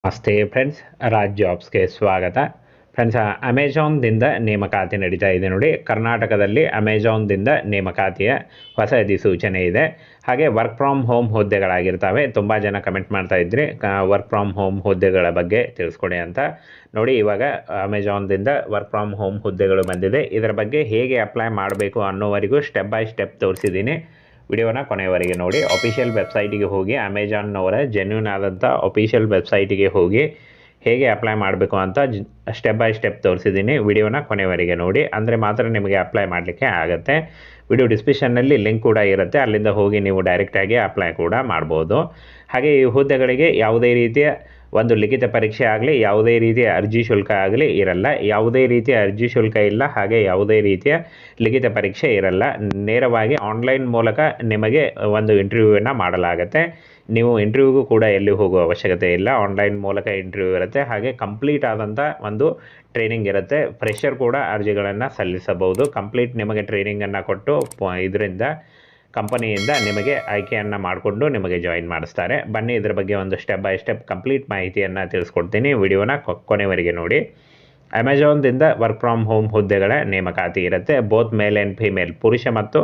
ನಮಸ್ತೆ ಫ್ರೆಂಡ್ಸ್, ರಾಜ್ ಜಾಬ್ಸ್ಗೆ ಸ್ವಾಗತ. ಫ್ರೆಂಡ್ಸ್, ಅಮೆಜಾನ್ದಿಂದ ನೇಮಕಾತಿ ನಡೀತಾ ಇದೆ ನೋಡಿ. ಕರ್ನಾಟಕದಲ್ಲಿ ಅಮೆಜಾನ್ದಿಂದ ನೇಮಕಾತಿಯ ಹೊಸ ಅಧಿಸೂಚನೆ ಇದೆ. ಹಾಗೆ ವರ್ಕ್ ಫ್ರಮ್ ಹೋಮ್ ಹುದ್ದೆಗಳಾಗಿರ್ತವೆ. ತುಂಬ ಜನ ಕಮೆಂಟ್ ಮಾಡ್ತಾ ಇದ್ರಿ ವರ್ಕ್ ಫ್ರಮ್ ಹೋಮ್ ಹುದ್ದೆಗಳ ಬಗ್ಗೆ ತಿಳಿಸ್ಕೊಡಿ ಅಂತ. ನೋಡಿ, ಇವಾಗ ಅಮೆಜಾನ್ದಿಂದ ವರ್ಕ್ ಫ್ರಮ್ ಹೋಮ್ ಹುದ್ದೆಗಳು ಬಂದಿದೆ. ಇದರ ಬಗ್ಗೆ ಹೇಗೆ ಅಪ್ಲೈ ಮಾಡಬೇಕು ಅನ್ನೋವರೆಗೂ ಸ್ಟೆಪ್ ಬೈ ಸ್ಟೆಪ್ ತೋರಿಸಿದ್ದೀನಿ. ವಿಡಿಯೋನ ಕೊನೆಯವರೆಗೆ ನೋಡಿ. ಅಫಿಷಿಯಲ್ ವೆಬ್ಸೈಟಿಗೆ ಹೋಗಿ, ಅಮೆಜಾನ್ನವರ ಜೆನ್ಯೂನ್ ಆದಂಥ ಅಫಿಷಿಯಲ್ ವೆಬ್ಸೈಟಿಗೆ ಹೋಗಿ ಹೇಗೆ ಅಪ್ಲೈ ಮಾಡಬೇಕು ಅಂತ ಸ್ಟೆಪ್ ಬೈ ಸ್ಟೆಪ್ ತೋರಿಸಿದ್ದೀನಿ. ವಿಡಿಯೋನ ಕೊನೆಯವರೆಗೆ ನೋಡಿ, ಅಂದರೆ ಮಾತ್ರ ನಿಮಗೆ ಅಪ್ಲೈ ಮಾಡಲಿಕ್ಕೆ ಆಗುತ್ತೆ. ವಿಡಿಯೋ ಡಿಸ್ಕ್ರಿಪ್ಷನ್ನಲ್ಲಿ ಲಿಂಕ್ ಕೂಡ ಇರುತ್ತೆ, ಅಲ್ಲಿಂದ ಹೋಗಿ ನೀವು ಡೈರೆಕ್ಟಾಗಿ ಅಪ್ಲೈ ಕೂಡ ಮಾಡ್ಬೋದು. ಹಾಗೆ ಈ ಹುದ್ದೆಗಳಿಗೆ ಯಾವುದೇ ರೀತಿಯ ಒಂದು ಲಿಖಿತ ಪರೀಕ್ಷೆ ಆಗಲಿ, ಯಾವುದೇ ರೀತಿಯ ಅರ್ಜಿ ಶುಲ್ಕ ಆಗಲಿ ಇರಲ್ಲ. ಯಾವುದೇ ರೀತಿಯ ಅರ್ಜಿ ಶುಲ್ಕ ಇಲ್ಲ, ಹಾಗೆ ಯಾವುದೇ ರೀತಿಯ ಲಿಖಿತ ಪರೀಕ್ಷೆ ಇರಲ್ಲ. ನೇರವಾಗಿ ಆನ್ಲೈನ್ ಮೂಲಕ ನಿಮಗೆ ಒಂದು ಇಂಟರ್ವ್ಯೂವನ್ನು ಮಾಡಲಾಗುತ್ತೆ. ನೀವು ಇಂಟರ್ವ್ಯೂಗೂ ಕೂಡ ಎಲ್ಲಿ ಹೋಗುವ ಅವಶ್ಯಕತೆ ಇಲ್ಲ. ಆನ್ಲೈನ್ ಮೂಲಕ ಇಂಟರ್ವ್ಯೂ ಇರುತ್ತೆ. ಹಾಗೆ ಕಂಪ್ಲೀಟ್ ಆದಂಥ ಒಂದು ಟ್ರೈನಿಂಗ್ ಇರುತ್ತೆ. ಫ್ರೆಷರ್ ಕೂಡ ಅರ್ಜಿಗಳನ್ನು ಸಲ್ಲಿಸಬಹುದು. ಕಂಪ್ಲೀಟ್ ನಿಮಗೆ ಟ್ರೈನಿಂಗನ್ನು ಕೊಟ್ಟು ಇದರಿಂದ ಕಂಪನಿಯಿಂದ ನಿಮಗೆ ಆಯ್ಕೆಯನ್ನು ಮಾಡಿಕೊಂಡು ನಿಮಗೆ ಜಾಯಿನ್ ಮಾಡಿಸ್ತಾರೆ. ಬನ್ನಿ, ಇದರ ಬಗ್ಗೆ ಒಂದು ಸ್ಟೆಪ್ ಬೈ ಸ್ಟೆಪ್ ಕಂಪ್ಲೀಟ್ ಮಾಹಿತಿಯನ್ನು ತಿಳಿಸ್ಕೊಡ್ತೀನಿ. ವಿಡಿಯೋನ ಕೊನೆವರೆಗೆ ನೋಡಿ. ಅಮೆಜಾನ್ದಿಂದ ವರ್ಕ್ ಫ್ರಮ್ ಹೋಮ್ ಹುದ್ದೆಗಳ ನೇಮಕಾತಿ ಇರುತ್ತೆ. ಬೋತ್ ಮೇಲ್ ಆ್ಯಂಡ್ ಫಿಮೇಲ್, ಪುರುಷ ಮತ್ತು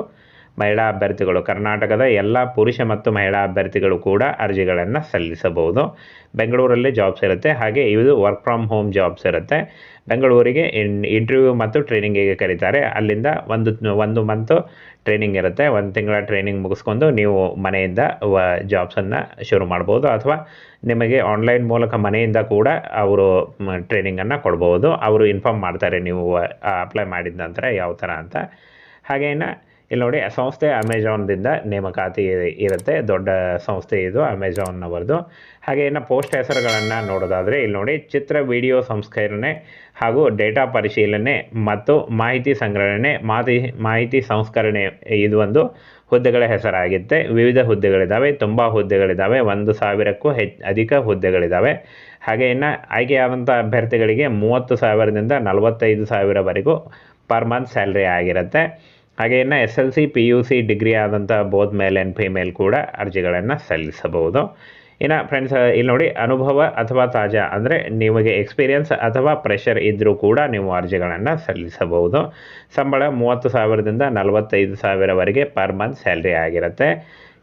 ಮಹಿಳಾ ಅಭ್ಯರ್ಥಿಗಳು, ಕರ್ನಾಟಕದ ಎಲ್ಲ ಪುರುಷ ಮತ್ತು ಮಹಿಳಾ ಅಭ್ಯರ್ಥಿಗಳು ಕೂಡ ಅರ್ಜಿಗಳನ್ನು ಸಲ್ಲಿಸಬಹುದು. ಬೆಂಗಳೂರಲ್ಲಿ ಜಾಬ್ಸ್ ಇರುತ್ತೆ. ಹಾಗೆ ಇದು ವರ್ಕ್ ಫ್ರಮ್ ಹೋಮ್ ಜಾಬ್ಸ್ ಇರುತ್ತೆ. ಬೆಂಗಳೂರಿಗೆ ಇಂಟರ್ವ್ಯೂ ಮತ್ತು ಟ್ರೈನಿಂಗಿಗೆ ಕರೀತಾರೆ. ಅಲ್ಲಿಂದ ಒಂದು ಮಂತು ಟ್ರೈನಿಂಗ್ ಇರುತ್ತೆ. ಒಂದು ತಿಂಗಳ ಟ್ರೈನಿಂಗ್ ಮುಗಿಸ್ಕೊಂಡು ನೀವು ಮನೆಯಿಂದ ಜಾಬ್ಸನ್ನು ಶುರು ಮಾಡ್ಬೋದು, ಅಥವಾ ನಿಮಗೆ ಆನ್ಲೈನ್ ಮೂಲಕ ಮನೆಯಿಂದ ಕೂಡ ಅವರು ಟ್ರೈನಿಂಗನ್ನು ಕೊಡ್ಬೋದು. ಅವರು ಇನ್ಫಾರ್ಮ್ ಮಾಡ್ತಾರೆ ನೀವು ಅಪ್ಲೈ ಮಾಡಿದ ನಂತರ ಯಾವ ಥರ ಅಂತ. ಹಾಗೇನ ಇಲ್ಲಿ ನೋಡಿ, ಸಂಸ್ಥೆ ಅಮೆಜಾನ್ದಿಂದ ನೇಮಕಾತಿ ಇರುತ್ತೆ. ದೊಡ್ಡ ಸಂಸ್ಥೆ ಇದು ಅಮೆಜಾನ್ನವರದು. ಹಾಗೆ ಇನ್ನು ಪೋಸ್ಟ್ ಹೆಸರುಗಳನ್ನು ನೋಡೋದಾದರೆ ಇಲ್ಲಿ ನೋಡಿ, ಚಿತ್ರ ವಿಡಿಯೋ ಸಂಸ್ಕರಣೆ ಹಾಗೂ ಡೇಟಾ ಪರಿಶೀಲನೆ ಮತ್ತು ಮಾಹಿತಿ ಸಂಗ್ರಹಣೆ, ಮಾಹಿತಿ ಸಂಸ್ಕರಣೆ, ಇದು ಒಂದು ಹುದ್ದೆಗಳ ಹೆಸರಾಗಿರುತ್ತೆ. ವಿವಿಧ ಹುದ್ದೆಗಳಿದ್ದಾವೆ, ತುಂಬ ಹುದ್ದೆಗಳಿದ್ದಾವೆ. 1,000ಕ್ಕೂ ಅಧಿಕ ಹುದ್ದೆಗಳಿದ್ದಾವೆ. ಹಾಗೆ ಇನ್ನು ಆಯ್ಕೆಯಾದಂಥ ಅಭ್ಯರ್ಥಿಗಳಿಗೆ 30,000ದಿಂದ 45,000ವರೆಗೂ ಪರ್ ಮಂತ್ ಸ್ಯಾಲ್ರಿ ಆಗಿರುತ್ತೆ. ಹಾಗೆ ಇನ್ನು SLC PUC ಡಿಗ್ರಿ ಆದಂಥ ಬೋತ್ ಮೇಲ್ ಆ್ಯಂಡ್ ಫಿಮೇಲ್ ಕೂಡ ಅರ್ಜಿಗಳನ್ನು ಸಲ್ಲಿಸಬಹುದು. ಇನ್ನು ಫ್ರೆಂಡ್ಸ್, ಇಲ್ಲಿ ನೋಡಿ, ಅನುಭವ ಅಥವಾ ತಾಜಾ ಅಂದರೆ ನಿಮಗೆ ಎಕ್ಸ್ಪೀರಿಯನ್ಸ್ ಅಥವಾ ಪ್ರೆಷರ್ ಇದ್ದರೂ ಕೂಡ ನೀವು ಅರ್ಜಿಗಳನ್ನು ಸಲ್ಲಿಸಬಹುದು. ಸಂಬಳ 30,000ದಿಂದ 45,000ವರೆಗೆ ಪರ್ ಮಂತ್ ಸ್ಯಾಲ್ರಿ ಆಗಿರುತ್ತೆ.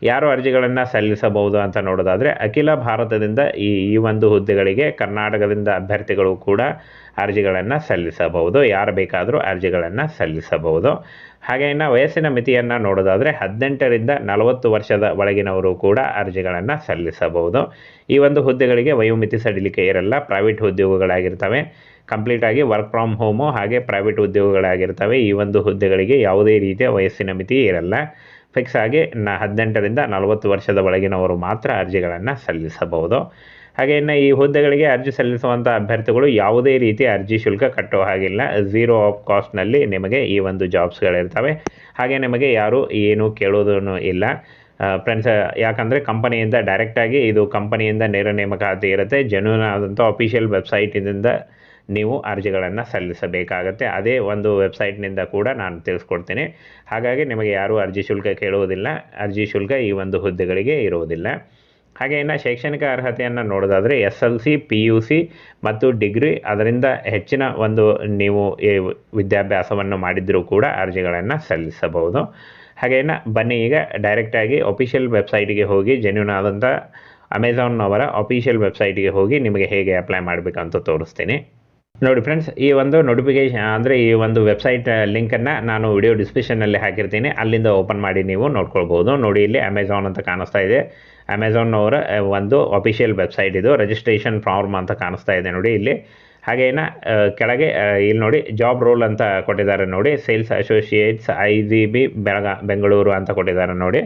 ಯಾರು ಅರ್ಜಿಗಳನ್ನು ಸಲ್ಲಿಸಬಹುದು ಅಂತ ನೋಡೋದಾದರೆ, ಅಖಿಲ ಭಾರತದಿಂದ ಈ ಒಂದು ಹುದ್ದೆಗಳಿಗೆ ಕರ್ನಾಟಕದಿಂದ ಅಭ್ಯರ್ಥಿಗಳು ಕೂಡ ಅರ್ಜಿಗಳನ್ನು ಸಲ್ಲಿಸಬಹುದು. ಯಾರು ಬೇಕಾದರೂ ಅರ್ಜಿಗಳನ್ನು ಸಲ್ಲಿಸಬಹುದು. ಹಾಗೆ ಇನ್ನು ವಯಸ್ಸಿನ ಮಿತಿಯನ್ನು ನೋಡೋದಾದರೆ 18ರಿಂದ 40 ವರ್ಷದ ಒಳಗಿನವರು ಕೂಡ ಅರ್ಜಿಗಳನ್ನು ಸಲ್ಲಿಸಬಹುದು. ಈ ಒಂದು ಹುದ್ದೆಗಳಿಗೆ ವಯೋಮಿತಿ ಸಡಿಲಿಕೆ ಇರಲ್ಲ. ಪ್ರೈವೇಟ್ ಉದ್ಯೋಗಗಳಾಗಿರ್ತವೆ. ಕಂಪ್ಲೀಟಾಗಿ ವರ್ಕ್ ಫ್ರಮ್ ಹೋಮು ಹಾಗೆ ಪ್ರೈವೇಟ್ ಉದ್ಯೋಗಗಳಾಗಿರ್ತವೆ. ಈ ಒಂದು ಹುದ್ದೆಗಳಿಗೆ ಯಾವುದೇ ರೀತಿಯ ವಯಸ್ಸಿನ ಮಿತಿ ಇರಲ್ಲ. ಫಿಕ್ಸ್ ಆಗಿ 18ರಿಂದ 40 ವರ್ಷದ ಒಳಗಿನವರು ಮಾತ್ರ ಅರ್ಜಿಗಳನ್ನು ಸಲ್ಲಿಸಬಹುದು. ಹಾಗೆ ಇನ್ನು ಈ ಹುದ್ದೆಗಳಿಗೆ ಅರ್ಜಿ ಸಲ್ಲಿಸುವಂಥ ಅಭ್ಯರ್ಥಿಗಳು ಯಾವುದೇ ರೀತಿಯ ಅರ್ಜಿ ಶುಲ್ಕ ಕಟ್ಟೋ ಹಾಗಿಲ್ಲ. ಝೀರೋ ಆಫ್ ಕಾಸ್ಟ್ನಲ್ಲಿ ನಿಮಗೆ ಈ ಒಂದು ಜಾಬ್ಸ್ಗಳಿರ್ತವೆ. ಹಾಗೆ ನಿಮಗೆ ಯಾರೂ ಏನೂ ಕೇಳೋದೂ ಇಲ್ಲ ಫ್ರೆಂಡ್ಸ್. ಯಾಕಂದರೆ ಕಂಪನಿಯಿಂದ ಡೈರೆಕ್ಟಾಗಿ ಇದು ಕಂಪನಿಯಿಂದ ನೇರ ನೇಮಕಾತಿ ಇರುತ್ತೆ. ಜೆನ್ಯೂನ್ ಆದಂಥ ಅಫಿಷಿಯಲ್ ವೆಬ್ಸೈಟಿನಿಂದ ನೀವು ಅರ್ಜಿಗಳನ್ನು ಸಲ್ಲಿಸಬೇಕಾಗತ್ತೆ. ಅದೇ ಒಂದು ವೆಬ್ಸೈಟ್ನಿಂದ ಕೂಡ ನಾನು ತಿಳಿಸ್ಕೊಡ್ತೀನಿ. ಹಾಗಾಗಿ ನಿಮಗೆ ಯಾರೂ ಅರ್ಜಿ ಶುಲ್ಕ ಕೇಳುವುದಿಲ್ಲ. ಅರ್ಜಿ ಶುಲ್ಕ ಈ ಒಂದು ಹುದ್ದೆಗಳಿಗೆ ಇರುವುದಿಲ್ಲ. ಹಾಗೆ ಇನ್ನು ಶೈಕ್ಷಣಿಕ ಅರ್ಹತೆಯನ್ನು ನೋಡೋದಾದರೆ SLC PUC ಮತ್ತು ಡಿಗ್ರಿ, ಅದರಿಂದ ಹೆಚ್ಚಿನ ಒಂದು ನೀವು ವಿದ್ಯಾಭ್ಯಾಸವನ್ನು ಮಾಡಿದರೂ ಕೂಡ ಅರ್ಜಿಗಳನ್ನು ಸಲ್ಲಿಸಬಹುದು. ಹಾಗೆ ಇನ್ನು ಬನ್ನಿ, ಈಗ ಡೈರೆಕ್ಟಾಗಿ ಅಫಿಷಿಯಲ್ ವೆಬ್ಸೈಟಿಗೆ ಹೋಗಿ, ಜೆನ್ಯೂನ್ ಆದಂಥ ಅಮೆಜಾನ್ನವರ ಅಫಿಷಿಯಲ್ ವೆಬ್ಸೈಟಿಗೆ ಹೋಗಿ ನಿಮಗೆ ಹೇಗೆ ಅಪ್ಲೈ ಮಾಡಬೇಕಂತ ತೋರಿಸ್ತೀನಿ. ನೋಡಿ ಫ್ರೆಂಡ್ಸ್, ಈ ಒಂದು ನೋಟಿಫಿಕೇಶನ್ ಅಂದರೆ ಈ ಒಂದು ವೆಬ್ಸೈಟ್ ಲಿಂಕನ್ನು ನಾನು ವಿಡಿಯೋ ಡಿಸ್ಕ್ರಿಪ್ಷನ್ನಲ್ಲಿ ಹಾಕಿರ್ತೀನಿ. ಅಲ್ಲಿಂದ ಓಪನ್ ಮಾಡಿ ನೀವು ನೋಡ್ಕೊಳ್ಬೋದು. ನೋಡಿ, ಇಲ್ಲಿ ಅಮೆಜಾನ್ ಅಂತ ಕಾಣಿಸ್ತಾ ಇದೆ. ಅಮೆಜಾನ್ನವರ ಒಂದು ಅಫಿಷಿಯಲ್ ವೆಬ್ಸೈಟ್ ಇದು. ರಿಜಿಸ್ಟ್ರೇಷನ್ ಫಾರ್ಮ್ ಅಂತ ಕಾಣಿಸ್ತಾ ಇದೆ ನೋಡಿ ಇಲ್ಲಿ. ಹಾಗೆ ಇನ್ನು ಕೆಳಗೆ ಇಲ್ಲಿ ನೋಡಿ, ಜಾಬ್ ರೋಲ್ ಅಂತ ಕೊಟ್ಟಿದ್ದಾರೆ ನೋಡಿ. ಸೇಲ್ಸ್ ಅಸೋಸಿಯೇಟ್ಸ್ IGB ಬೆಂಗಳೂರು ಅಂತ ಕೊಟ್ಟಿದ್ದಾರೆ ನೋಡಿ.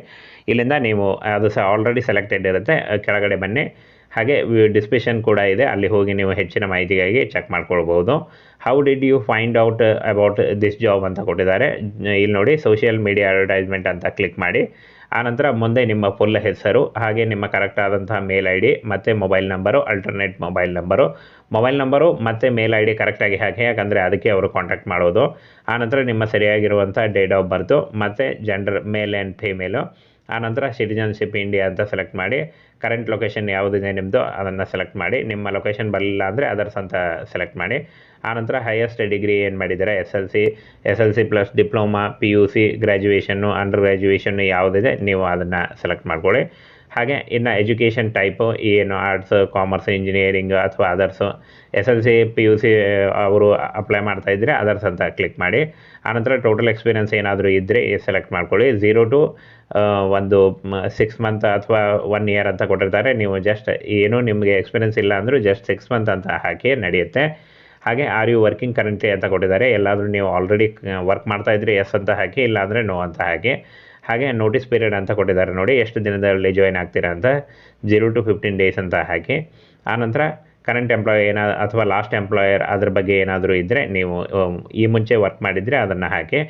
ಇಲ್ಲಿಂದ ನೀವು ಅದು ಆಲ್ರೆಡಿ ಸೆಲೆಕ್ಟೆಡ್ ಇರುತ್ತೆ. ಕೆಳಗಡೆ ಬನ್ನಿ. ಹಾಗೆ ಡಿಸ್ಕ್ರಿಪ್ಷನ್ ಕೂಡ ಇದೆ, ಅಲ್ಲಿ ಹೋಗಿ ನೀವು ಹೆಚ್ಚಿನ ಮಾಹಿತಿಗಾಗಿ ಚೆಕ್ ಮಾಡ್ಕೊಳ್ಬೋದು. How did you find out about this job ಅಂತ ಕೊಟ್ಟಿದ್ದಾರೆ. ಇಲ್ಲಿ ನೋಡಿ, ಸೋಷಿಯಲ್ ಮೀಡಿಯಾ ಅಡ್ವರ್ಟೈಸ್ಮೆಂಟ್ ಅಂತ ಕ್ಲಿಕ್ ಮಾಡಿ. ಆನಂತರ ಮುಂದೆ ನಿಮ್ಮ ಫುಲ್ ಹೆಸರು, ಹಾಗೆ ನಿಮ್ಮ ಕರೆಕ್ಟ್ ಆದಂತಹ ಮೇಲ್ ID ಮತ್ತು mobile number, alternate mobile number ಮತ್ತು ಮೇಲ್ ID ಕರೆಕ್ಟಾಗಿ ಹಾಕಿ, ಯಾಕಂದರೆ ಅದಕ್ಕೆ ಅವರು ಕಾಂಟ್ಯಾಕ್ಟ್ ಮಾಡೋದು. ಆನಂತರ ನಿಮ್ಮ ಸರಿಯಾಗಿರುವಂಥ ಡೇಟ್ ಆಫ್ ಬರ್ತು ಮತ್ತು ಜೆಂಡರ್ ಮೇಲ್ ಆ್ಯಂಡ್ ಫಿಮೇಲು. ಆನಂತರ ಸಿಟಿಜನ್ಶಿಪ್ ಇಂಡಿಯಾ ಅಂತ ಸೆಲೆಕ್ಟ್ ಮಾಡಿ ಕರೆಂಟ್ ಲೊಕೇಶನ್ ಯಾವುದಿದೆ ನಿಮ್ಮದು ಅದನ್ನು ಸೆಲೆಕ್ಟ್ ಮಾಡಿ. ನಿಮ್ಮ ಲೊಕೇಶನ್ ಬರಲಿಲ್ಲ ಅಂದರೆ ಅದರ್ಸ್ ಅಂತ ಸೆಲೆಕ್ಟ್ ಮಾಡಿ. ಆನಂತರ ಹೈಯೆಸ್ಟ್ ಡಿಗ್ರಿ ಏನು ಮಾಡಿದ್ದಾರೆ S L C plus diploma, PUC, graduation, under graduation ಯಾವುದಿದೆ ನೀವು ಅದನ್ನು ಸೆಲೆಕ್ಟ್ ಮಾಡ್ಕೊಳ್ಳಿ. ಹಾಗೆ ಇನ್ನು ಎಜುಕೇಷನ್ ಟೈಪು ಏನು ಆರ್ಟ್ಸ್, ಕಾಮರ್ಸ್, ಇಂಜಿನಿಯರಿಂಗ್ ಅಥವಾ ಅದರ್ಸು, SLC PUC ಅವರು ಅಪ್ಲೈ ಮಾಡ್ತಾಯಿದ್ರೆ ಅದರ್ಸ್ ಅಂತ ಕ್ಲಿಕ್ ಮಾಡಿ. ಆನಂತರ ಟೋಟಲ್ ಎಕ್ಸ್ಪೀರಿಯನ್ಸ್ ಏನಾದರೂ ಇದ್ದರೆ ಸೆಲೆಕ್ಟ್ ಮಾಡ್ಕೊಳ್ಳಿ. 0 to ಒಂದು 6 ಮಂತ್ ಅಥವಾ 1 ಇಯರ್ ಅಂತ ಕೊಟ್ಟಿರ್ತಾರೆ. ನೀವು ಜಸ್ಟ್ ಏನೂ ನಿಮಗೆ ಎಕ್ಸ್ಪೀರಿಯನ್ಸ್ ಇಲ್ಲ ಅಂದರೂ ಜಸ್ಟ್ 6 ಮಂತ್ ಅಂತ ಹಾಕಿ ನಡೆಯುತ್ತೆ. ಹಾಗೆ ಆರ್ ಯು ವರ್ಕಿಂಗ್ ಕರೆಂಟ್ಲಿ ಅಂತ ಕೊಟ್ಟಿದ್ದಾರೆ. ಎಲ್ಲಾದರೂ ನೀವು ಆಲ್ರೆಡಿ ವರ್ಕ್ ಮಾಡ್ತಾಯಿದ್ರೆ ಎಸ್ ಅಂತ ಹಾಕಿ, ಇಲ್ಲಾಂದರೆ ನೋ ಅಂತ ಹಾಕಿ. ಹಾಗೆ ನೋಟಿಸ್ ಪೀರಿಯಡ್ ಅಂತ ಕೊಟ್ಟಿದ್ದಾರೆ ನೋಡಿ, ಎಷ್ಟು ದಿನದಲ್ಲಿ ಜಾಯ್ನ್ ಆಗ್ತೀರಾ ಅಂತ 0 to 15 ಡೇಸ್ ಅಂತ ಹಾಕಿ. ಆನಂತರ ಕರೆಂಟ್ ಎಂಪ್ಲಾಯ್ ಅಥವಾ ಲಾಸ್ಟ್ ಎಂಪ್ಲಾಯರ್ ಅದ್ರ ಬಗ್ಗೆ ಏನಾದರೂ ಇದ್ದರೆ ನೀವು ಈ ಮುಂಚೆ ವರ್ಕ್ ಮಾಡಿದರೆ ಅದನ್ನು ಹಾಕಿ.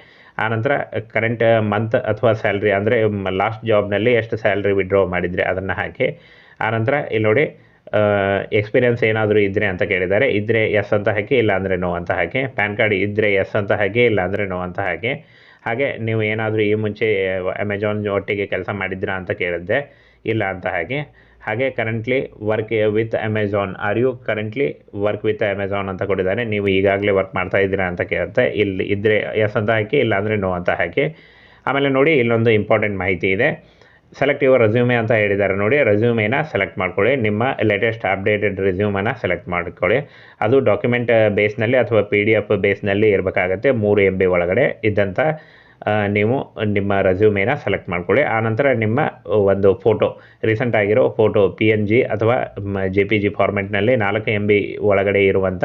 ಆನಂತರ ಕರೆಂಟ್ ಮಂತ್ ಅಥವಾ ಸ್ಯಾಲ್ರಿ ಅಂದರೆ ಲಾಸ್ಟ್ ಜಾಬ್ನಲ್ಲಿ ಎಷ್ಟು ಸ್ಯಾಲ್ರಿ ವಿಡ್ರಾ ಮಾಡಿದರೆ ಅದನ್ನು ಹಾಕಿ. ಆನಂತರ ಇಲ್ಲಿ ನೋಡಿ ಎಕ್ಸ್ಪೀರಿಯನ್ಸ್ ಏನಾದರೂ ಇದ್ದರೆ ಅಂತ ಕೇಳಿದ್ದಾರೆ. ಇದ್ದರೆ ಎಸ್ ಅಂತ ಹಾಕಿ, ಇಲ್ಲಾಂದರೆ ನೋ ಅಂತ ಹಾಕಿ. ಪ್ಯಾನ್ ಕಾರ್ಡ್ ಇದ್ದರೆ ಎಸ್ ಅಂತ ಹಾಕಿ, ಇಲ್ಲಾಂದರೆ ನೋ ಅಂತ ಹಾಕಿ. ಹಾಗೆ ನೀವು ಏನಾದರೂ ಈ ಮುಂಚೆ ಅಮೆಜಾನ್ ಒಟ್ಟಿಗೆ ಕೆಲಸ ಮಾಡಿದ್ದೀರಾ ಅಂತ ಕೇಳಿದ್ದೆ, ಇಲ್ಲ ಅಂತ ಹಾಕಿ. ಹಾಗೆ currently work with Amazon, are you currently work with Amazon ಅಂತ ಕೊಟ್ಟಿದ್ದಾರೆ. ನೀವು ಈಗಾಗಲೇ ವರ್ಕ್ ಮಾಡ್ತಾ ಇದ್ದೀರಾ ಅಂತ ಕೇಳುತ್ತೆ. ಇಲ್ಲಿ ಇದ್ದರೆ ಎಸ್ ಅಂತ ಹಾಕಿ, ಇಲ್ಲಾಂದರೆ ನೋ ಅಂತ ಹಾಕಿ. ಆಮೇಲೆ ನೋಡಿ ಇಲ್ಲೊಂದು ಇಂಪಾರ್ಟೆಂಟ್ ಮಾಹಿತಿ ಇದೆ. ಸೆಲೆಕ್ಟ್ ಯುವರ್ ರೆಸ್ಯೂಮೆ ಅಂತ ಹೇಳಿದ್ದಾರೆ ನೋಡಿ. ರೆಸ್ಯೂಮೇನ ಸೆಲೆಕ್ಟ್ ಮಾಡ್ಕೊಳ್ಳಿ. ನಿಮ್ಮ ಲೇಟೆಸ್ಟ್ ಅಪ್ಡೇಟೆಡ್ ರೆಸ್ಯೂಮನ್ನು ಸೆಲೆಕ್ಟ್ ಮಾಡ್ಕೊಳ್ಳಿ. ಅದು ಡಾಕ್ಯುಮೆಂಟ್ ಬೇಸ್ನಲ್ಲಿ ಅಥವಾ PDF ಬೇಸ್ನಲ್ಲಿ ಇರಬೇಕಾಗತ್ತೆ. 3 MB ಒಳಗಡೆ ಇದ್ದಂಥ ನೀವು ನಿಮ್ಮ ರೆಸ್ಯೂಮೇನ ಸೆಲೆಕ್ಟ್ ಮಾಡ್ಕೊಳ್ಳಿ. ಆನಂತರ ನಿಮ್ಮ ಒಂದು ಫೋಟೋ, ರೀಸೆಂಟ್ ಆಗಿರೋ ಫೋಟೋ PNG ಅಥವಾ JPG ಫಾರ್ಮೆಟ್ನಲ್ಲಿ 4 MB ಒಳಗಡೆ ಇರುವಂಥ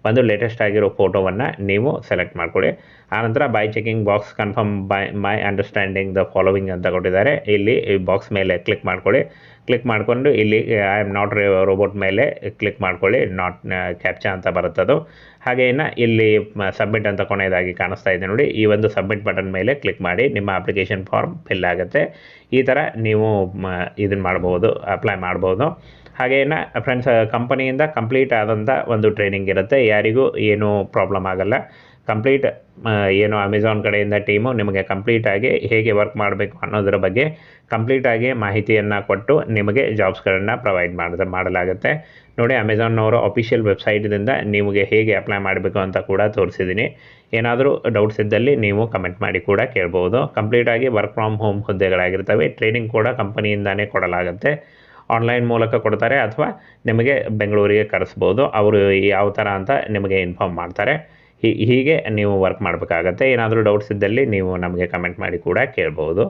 ಒಂದು ಲೇಟೆಸ್ಟ್ ಆಗಿರೋ ಫೋಟೋವನ್ನು ನೀವು ಸೆಲೆಕ್ಟ್ ಮಾಡ್ಕೊಳ್ಳಿ. ಆನಂತರ by checking box confirm by my understanding the following ಅಂತ ಕೊಟ್ಟಿದ್ದಾರೆ. ಇಲ್ಲಿ ಈ ಬಾಕ್ಸ್ ಮೇಲೆ ಕ್ಲಿಕ್ ಮಾಡ್ಕೊಳ್ಳಿ. ಕ್ಲಿಕ್ ಮಾಡಿಕೊಂಡು ಇಲ್ಲಿ ಐ ಆಮ್ ನಾಟ್ ರೋಬೋಟ್ ಮೇಲೆ ಕ್ಲಿಕ್ ಮಾಡ್ಕೊಳ್ಳಿ. ನಾಟ್ ಕ್ಯಾಪ್ಚಾ ಅಂತ ಬರುತ್ತದು. ಹಾಗೆ ಇನ್ನು ಇಲ್ಲಿ ಸಬ್ಮಿಟ್ ಅಂತ ಕೊನೆಯದಾಗಿ ಕಾಣಿಸ್ತಾ ಇದೆ ನೋಡಿ. ಈ ಒಂದು ಸಬ್ಮಿಟ್ ಬಟನ್ ಮೇಲೆ ಕ್ಲಿಕ್ ಮಾಡಿ ನಿಮ್ಮ ಅಪ್ಲಿಕೇಶನ್ ಫಾರ್ಮ್ ಫಿಲ್ ಆಗುತ್ತೆ. ಈ ಥರ ನೀವು ಇದನ್ನು ಮಾಡ್ಬೋದು, ಅಪ್ಲೈ ಮಾಡ್ಬೋದು. ಹಾಗೆ ಇನ್ನು ಫ್ರೆಂಡ್ಸ್, ಕಂಪನಿಯಿಂದ ಕಂಪ್ಲೀಟ್ ಆದಂಥ ಒಂದು ಟ್ರೈನಿಂಗ್ ಇರುತ್ತೆ. ಯಾರಿಗೂ ಏನೂ ಪ್ರಾಬ್ಲಮ್ ಆಗಲ್ಲ. ಕಂಪ್ಲೀಟ್ ಏನು ಅಮೆಜಾನ್ ಕಡೆಯಿಂದ ಟೀಮು ನಿಮಗೆ ಕಂಪ್ಲೀಟಾಗಿ ಹೇಗೆ ವರ್ಕ್ ಮಾಡಬೇಕು ಅನ್ನೋದರ ಬಗ್ಗೆ ಕಂಪ್ಲೀಟಾಗಿ ಮಾಹಿತಿಯನ್ನು ಕೊಟ್ಟು ನಿಮಗೆ ಜಾಬ್ಸ್ಗಳನ್ನು ಪ್ರೊವೈಡ್ ಮಾಡಲಾಗುತ್ತೆ ನೋಡಿ. ಅಮೆಜಾನ್ನವರ ಅಫಿಷಿಯಲ್ ವೆಬ್ಸೈಟ್ದಿಂದ ನಿಮಗೆ ಹೇಗೆ ಅಪ್ಲೈ ಮಾಡಬೇಕು ಅಂತ ಕೂಡ ತೋರಿಸಿದ್ದೀನಿ. ಏನಾದರೂ ಡೌಟ್ಸ್ ಇದ್ದಲ್ಲಿ ನೀವು ಕಮೆಂಟ್ ಮಾಡಿ ಕೂಡ ಕೇಳ್ಬೋದು. ಕಂಪ್ಲೀಟಾಗಿ ವರ್ಕ್ ಫ್ರಮ್ ಹೋಮ್ ಹುದ್ದೆಗಳಾಗಿರ್ತವೆ. ಟ್ರೈನಿಂಗ್ ಕೂಡ ಕಂಪನಿಯಿಂದನೇ ಕೊಡಲಾಗುತ್ತೆ. ಆನ್ಲೈನ್ ಮೂಲಕ ಕೊಡ್ತಾರೆ ಅಥವಾ ನಿಮಗೆ ಬೆಂಗಳೂರಿಗೆ ಕರೆಸ್ಬೋದು. ಅವರು ಯಾವ ಥರ ಅಂತ ನಿಮಗೆ ಇನ್ಫಾರ್ಮ್ ಮಾಡ್ತಾರೆ. ಹೀಗೆ ನೀವು ವರ್ಕ್ ಮಾಡಬೇಕಾಗತ್ತೆ. ಏನಾದರೂ ಡೌಟ್ಸ್ ಇದ್ದಲ್ಲಿ ನೀವು ನಮಗೆ ಕಮೆಂಟ್ ಮಾಡಿ ಕೂಡ ಕೇಳ್ಬೋದು.